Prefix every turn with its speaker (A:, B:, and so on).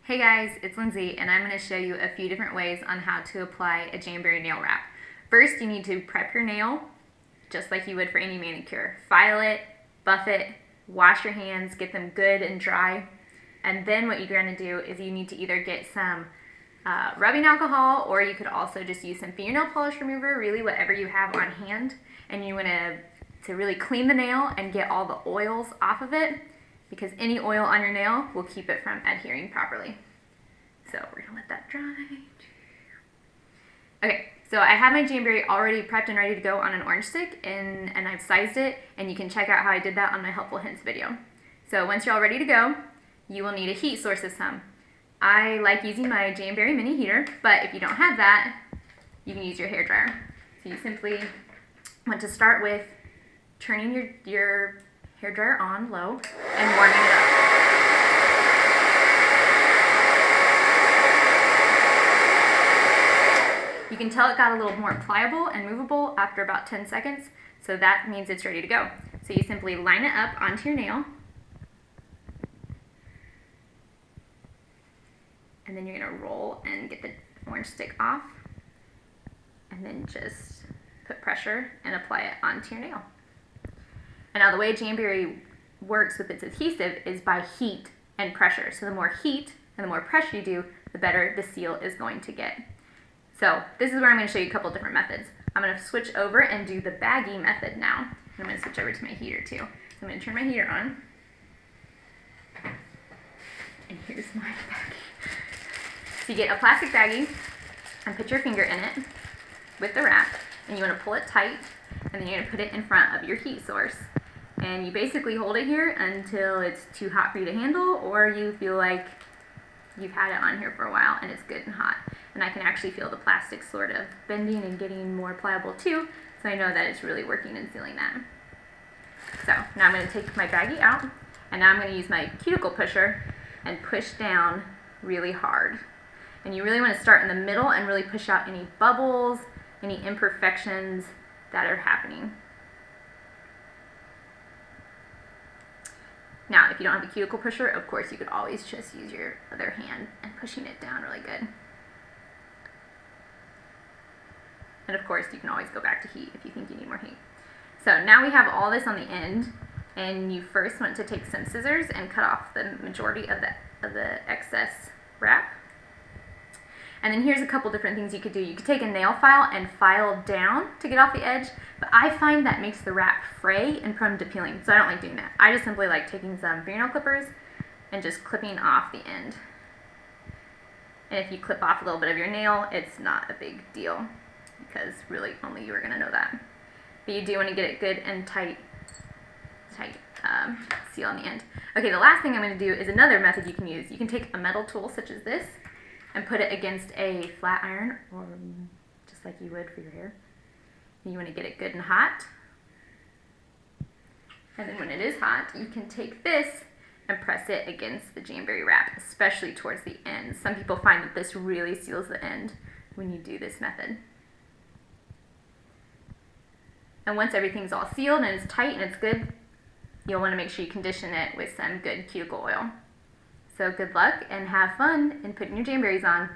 A: Hey guys, it's Lindsay and I'm going to show you a few different ways on how to apply a Jamberry nail wrap. First, you need to prep your nail just like you would for any manicure. File it, buff it, wash your hands, get them good and dry. And then what you're going to do is you need to either get some rubbing alcohol, or you could also just use some fingernail polish remover, really whatever you have on hand. And you want to really clean the nail and get all the oils off of it, because any oil on your nail will keep it from adhering properly. So we're gonna let that dry. Okay, so I have my Jamberry already prepped and ready to go on an orange stick, and I've sized it, and you can check out how I did that on my helpful hints video. So once you're all ready to go, you will need a heat source of some. I like using my Jamberry mini heater, but if you don't have that, you can use your hairdryer. So you simply want to start with turning your hairdryer on low and warming it up. You can tell it got a little more pliable and movable after about 10 seconds, so that means it's ready to go. So you simply line it up onto your nail, and then you're going to roll and get the orange stick off, and then just put pressure and apply it onto your nail. And now the way Jamberry works with its adhesive is by heat and pressure. So the more heat and the more pressure you do, the better the seal is going to get. So this is where I'm going to show you a couple different methods. I'm going to switch over and do the baggy method now. I'm going to switch over to my heater too. So I'm going to turn my heater on. And here's my baggie. So you get a plastic baggie and put your finger in it with the wrap, and you want to pull it tight, and then you're going to put it in front of your heat source. And you basically hold it here until it's too hot for you to handle, or you feel like you've had it on here for a while and it's good and hot. And I can actually feel the plastic sort of bending and getting more pliable too, so I know that it's really working and sealing that. So now I'm going to take my baggie out, and now I'm going to use my cuticle pusher and push down really hard. And you really want to start in the middle and really push out any bubbles, any imperfections that are happening. Now, if you don't have a cuticle pusher, of course, you could always just use your other hand and pushing it down really good. And of course, you can always go back to heat if you think you need more heat. So now we have all this on the end, and you first want to take some scissors and cut off the majority of the excess wrap. And then here's a couple different things you could do. You could take a nail file and file down to get off the edge, but I find that makes the wrap fray and prone to peeling, so I don't like doing that. I just simply like taking some fingernail clippers and just clipping off the end. And if you clip off a little bit of your nail, it's not a big deal, because really only you are going to know that. But you do want to get it good and tight seal on the end. Okay, the last thing I'm going to do is another method you can use. You can take a metal tool such as this and put it against a flat iron, or just like you would for your hair. And you want to get it good and hot. And then when it is hot, you can take this and press it against the Jamberry wrap, especially towards the end. Some people find that this really seals the end when you do this method. And once everything's all sealed and it's tight and it's good, you'll want to make sure you condition it with some good cuticle oil. So good luck and have fun in putting your Jamberries on.